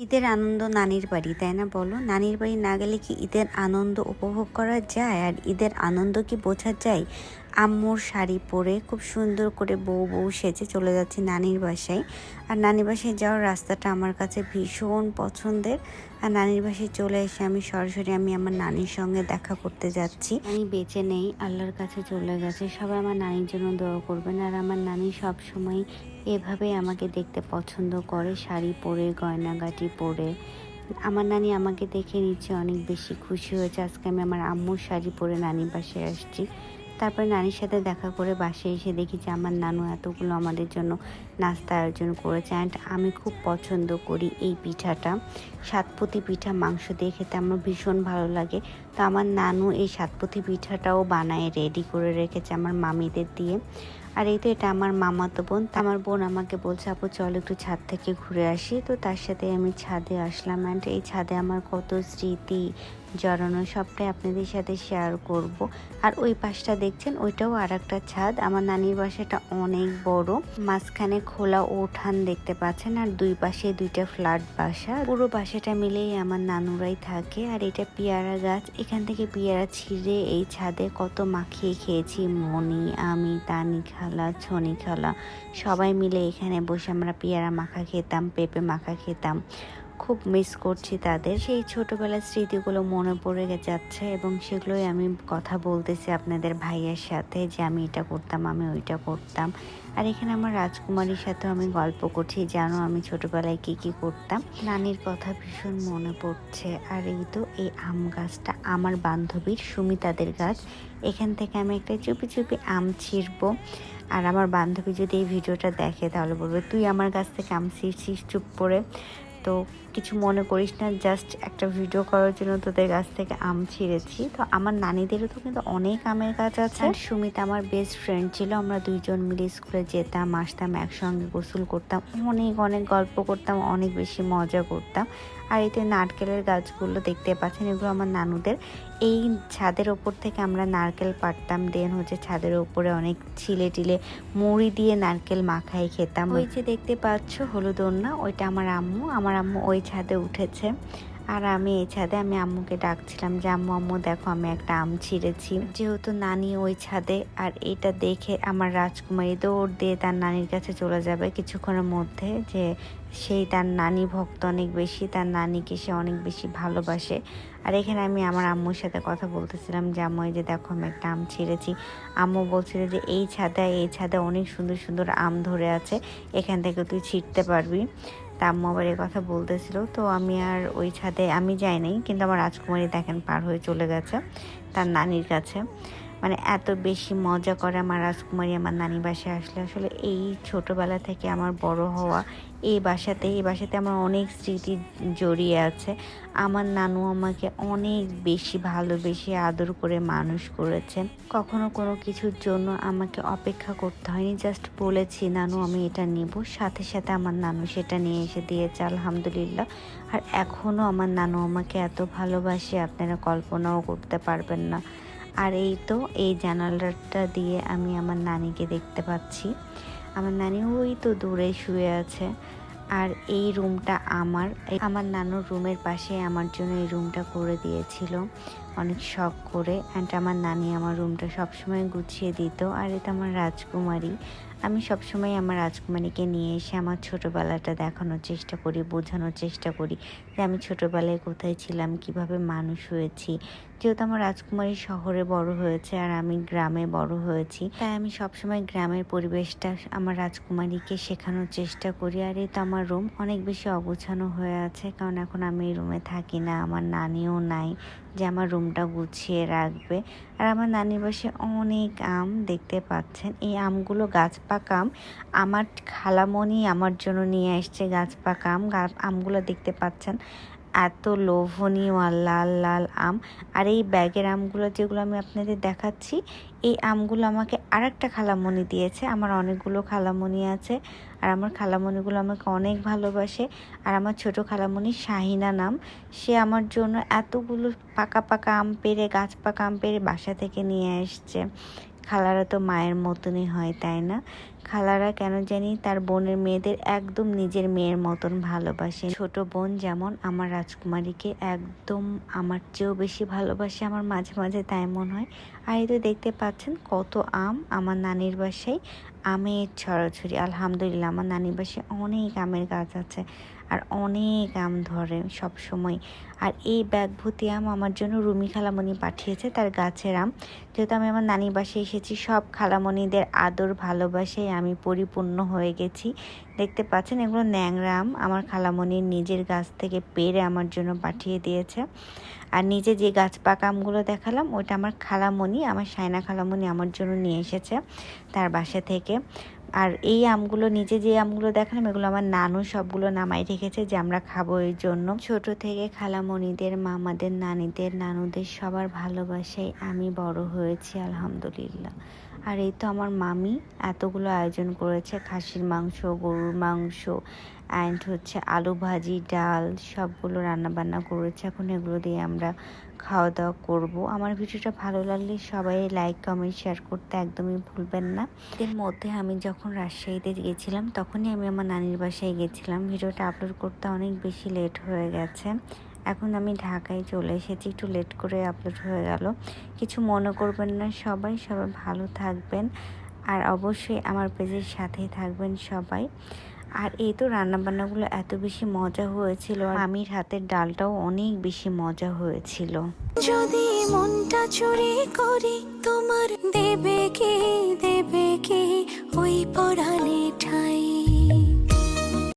ঈদের আনন্দ নানির বাড়ি, তাই না বলো? নানির বাড়ি না গেলে কি ঈদের আনন্দ উপভোগ করা যায়? আর ঈদের আনন্দ কি বোঝা যায়? আম্মুর শাড়ি পরে খুব সুন্দর করে বউ বউ সেজে চলে যাচ্ছি নানির বাসায়। আর নানির বাসায় যাওয়ার রাস্তাটা আমার কাছে ভীষণ পছন্দের। আর নানির বাসায় চলে এসে আমি সরাসরি আমার নানির সঙ্গে দেখা করতে যাচ্ছি। নানি বেঁচে নেই, আল্লাহর কাছে চলে গেছে। সবাই আমার নানির জন্য দোয়া করবেন। আর আমার নানি সব সময় এভাবেই আমাকে দেখতে পছন্দ করে, শাড়ি পরে, গয়নাগাটি পরে। আমার নানি আমাকে দেখে নিচ্ছে অনেক বেশি খুশি হয়েছে। আজকে আমি আমার আম্মুর শাড়ি পরে নানির বাসায় আসছি। তারপরে নানির সাথে দেখা করে বাসায় এসে দেখি যে আমার নানু এতগুলো আমাদের জন্য নাস্তা আয়োজন করেছে। অ্যান্ড আমি খুব পছন্দ করি এই পিঠাটা, সাতপতি পিঠা। মাংস দিয়ে খেতে আমার ভীষণ ভালো লাগে। তো আমার নানু এই সাতপতি পিঠাটাও বানায় রেডি করে রেখেছে আমার মামিদের দিয়ে। আর এই তো এটা আমার মামাতো বোন। আমার বোন আমাকে বলছে, আপু চল একটু ছাদ থেকে ঘুরে আসি। তো তার সাথে আমি ছাদে আসলাম। অ্যান্ড এই ছাদে আমার কত স্মৃতি জড়ানো, সবটাই আপনাদের সাথে শেয়ার করব। আর ওই পাশটা দেখছেন, ওইটাও আর একটা ছাদ। আমার নানির বাসাটা অনেক বড়, মাঝখানে খোলা উঠান দেখতে পাচ্ছেন, আর দুই পাশে দুইটা ফ্ল্যাট বাসা। পুরো বাসাটা মিলেই আমার নানুরাই থাকে। আর এটা পেয়ারা গাছ, এখান থেকে পেয়ারা ছিঁড়ে এই ছাদে কত মাখিয়ে খেয়েছি। মনি, আমি, তানি খালা, ছনি খালা সবাই মিলে এখানে বসে আমরা পেয়ারা মাখা খেতাম, পেঁপে মাখা খেতাম। খুব মিস করছি তাদের। সেই ছোটবেলার স্মৃতিগুলো মনে পড়ে যাচ্ছে এবং সেগুলোই আমি কথা বলতেছি আপনাদের ভাইয়ের সাথে, যে আমি এটা করতাম, আমি ওইটা করতাম। আর এখানে আমার রাজকুমারীর সাথেও আমি গল্প করছি, জানো আমি ছোটবেলায় কি কি করতাম। নানির কথা ভীষণ মনে পড়ছে। আর এই তো এই আম গাছটা আমার বান্ধবীর সুমিতাদের গাছ। এখান থেকে আমি একটা চুপি চুপি আম ছিঁড়বো। আর আমার বান্ধবী যদি এই ভিডিওটা দেখে তাহলে বলবে, তুই আমার গাছ থেকে আম ছিঁড়ছিস চুপ করে। তো কিছু মনে করিস না, জাস্ট একটা ভিডিও করার জন্য তোদের গাছ থেকে আম ছিঁড়েছি। তো আমার নানিদেরও তো কিন্তু অনেক আমের গাছ আছে। আর সুমিতা আমার বেস্ট ফ্রেন্ড ছিল। আমরা দুইজন মিলে স্কুলে যেতাম, আসতাম, একসঙ্গে গোসল করতাম, অনেক অনেক গল্প করতাম, অনেক বেশি মজা করতাম। আর এতে নারকেলের গাছগুলো দেখতে পাচ্ছেন, এগুলো আমার নানুদের। এই ছাদের ওপর থেকে আমরা নারকেল পাড়তাম, দেন ছাদের ওপরে অনেক ছিলে টিলে মুড়ি দিয়ে নারকেল মাখাই খেতাম। ওই যে দেখতে পাচ্ছ হলুদ ওড়না, ওইটা আমার আম্মু। আমার আম্মু ওই ছাদে উঠেছে আর আমি এই ছাদে। আমি আম্মুকে ডাকছিলাম যে আম্মু আম্মু দেখো আমি একটা আম ছিঁড়েছি। যেহেতু নানি ওই ছাদে, আর এটা দেখে আমার রাজকুমারী দৌড় দিয়ে তার নানির কাছে চলে যাবে কিছুক্ষণের মধ্যে, যে সেই তার নানি ভক্ত অনেক বেশি, তার নানিকে সে অনেক বেশি ভালোবাসে। আর এখানে আমি আমার আম্মুর সাথে কথা বলতেছিলাম যে আম্মু এই যে দেখো আমি একটা আম ছিঁড়েছি। আম্মু বলছিল যে এই ছাদে অনেক সুন্দর সুন্দর আম ধরে আছে, এখান থেকে তুই ছিঁড়তে পারবি। তা আম্মু আবার এই কথা বলতেছিল। তো আমি আর ওই ছাদে আমি যাই নাই, কিন্তু আমার রাজকুমারী দেখেন পার হয়ে চলে গেছে তার নানির কাছে। মানে এত বেশি মজা করে আমার রাজকুমারী আমার নানি বাসায় আসলে। আসলে এই ছোটবেলা থেকে আমার বড় হওয়া এই বাসাতে আমার অনেক স্মৃতি জড়িয়ে আছে। আমার নানু আমাকে অনেক বেশি ভালোবেসে আদর করে মানুষ করেছেন। কখনো কোনো কিছুর জন্য আমাকে অপেক্ষা করতে হয়নি, জাস্ট বলেছি নানু আমি এটা নিব, সাথে সাথে আমার নানু সেটা নিয়ে এসে দিয়েছে আলহামদুলিল্লাহ। আর এখনও আমার নানু আমাকে এত ভালোবাসে আপনারা কল্পনাও করতে পারবেন না। আর এই তো এই জানালাটা দিয়ে আমি আমার নানিকে দেখতে পাচ্ছি। আমার নানি ওই তো দূরে শুয়ে আছে। আর এই রুমটা আমার নানুর রুমের পাশে আমার জন্য এই রুমটা করে দিয়েছিল অনেক শখ করে। অ্যান্ড আমার নানি আমার রুমটা সবসময় গুছিয়ে দিত। আর এটা আমার রাজকুমারী। আমি সবসময় আমার রাজকুমারীকে নিয়ে এসে আমার ছোটোবেলাটা দেখানোর চেষ্টা করি, বোঝানোর চেষ্টা করি যে আমি ছোটোবেলায় কোথায় ছিলাম, কিভাবে মানুষ হয়েছি। যেহেতু আমার রাজকুমারী শহরে বড় হয়েছে আর আমি গ্রামে বড় হয়েছি, তাই আমি সবসময় গ্রামের পরিবেশটা আমার রাজকুমারীকে শেখানোর চেষ্টা করি। আর এই তো আমার রুম অনেক বেশি অগোছানো হয়ে আছে, কারণ এখন আমি এই রুমে থাকি না, আমার নানিও নাই যে আমার রুমটা গুছিয়ে রাখবে। আর আমার নানির বাসে অনেক আম দেখতে পাচ্ছেন। এই আমগুলো গাছ পাকা আম, আমার খালামণি আমার জন্য নিয়ে আসছে গাছ পাকা আম। আমগুলো দেখতে পাচ্ছেন এত লোভনীয় আর লাল লাল আম। আর এই ব্যাগের আমগুলো যেগুলো আমি আপনাদের দেখাচ্ছি, এই আমগুলো আমাকে আরেকটা খালামণি দিয়েছে। আমার অনেকগুলো খালামণি আছে আর আমার খালামণিগুলো আমাকে অনেক ভালোবাসে। আর আমার ছোট খালামণি শাহিনা নাম, সে আমার জন্য এতগুলো পাকা পাকা আম পেড়ে, গাছ পাকা আম পেড়ে বাসা থেকে নিয়ে আসছে। খালারা তো মায়ের মতনই হয়, তাই না? খালারা কেন জানি তার বোনের মেয়েদের একদম নিজের মেয়ের মতন ভালোবাসে। ছোট বোন যেমন আমার রাজকুমারীকে একদম আমার চেয়েও বেশি ভালোবাসে, আমার মাঝে মাঝে তাই মনে হয়। আর এই তো দেখতে পাচ্ছেন কত আম আমার নানির বাসায়, আমের ছড়াছড়ি। আলহামদুলিল্লাহ আমার নানির বাসায় অনেক আমের গাছ আছে আর অনেক আম ধরে সব সময়। আর এই ব্যাগ ভর্তি আম আমার জন্য রুমি খালামণি পাঠিয়েছে, তার গাছের আম। যেহেতু আমি আমার নানির বাসায় এসেছি, সব খালামণিদের আদর ভালোবাসায় আমি পরিপূর্ণ হয়ে গেছি। দেখতে পাচ্ছেন এগুলো ন্যাংরা আম, আমার খালামণির নিজের গাছ থেকে পেড়ে আমার জন্য পাঠিয়ে দিয়েছে। আর নিচে যে গাছ পাকা আমগুলো দেখালাম ওইটা আমার খালামণি, আমার সায়না খালামণি আমার জন্য নিয়ে এসেছে তার বাসা থেকে। আর এই আমগুলো নিচে যে আমগুলো দেখালাম এগুলো আমার নানু সবগুলো নামাই রেখেছে যে আমরা খাবো। এই জন্য ছোট থেকে খালামণিদের, মামাদের, নানিদের, নানুদের সবার ভালোবাসায় আমি বড় হয়েছি আলহামদুলিল্লাহ। আর এই তো আমার মামি এতগুলো আয়োজন করেছে, খাসির মাংস, গরুর মাংস অ্যান্ড হচ্ছে আলু ভাজি, ডাল সবগুলো রান্নাবান্না করেছে। এখন এগুলো দিয়ে আমরা খাওয়া দাওয়া করবো। আমার ভিডিওটা ভালো লাগলে সবাই লাইক, কমেন্ট, শেয়ার করতে একদমই ভুলবেন না। এর মধ্যে আমি যখন রাজশাহীতে গেছিলাম তখনই আমি আমার নানির বাসায় গেছিলাম। ভিডিওটা আপলোড করতে অনেক বেশি লেট হয়ে গেছে। এখন আমি ঢাকায় চলে এসেছি, একটু লেট করে আপলোড হয়ে গেল, কিছু মনে করবেন না। সবাই ভালো থাকবেন আর অবশ্যই আমার পেজের সাথেই থাকবেন সবাই। আর এই তো রান্নাবান্নাগুলো এত বেশি মজা হয়েছিল, আর আমির হাতের ডালটাও অনেক বেশি মজা হয়েছিল। যদি মনটা চুরি করি তোমার, দেবে কি ওই পরাণে ঠাই।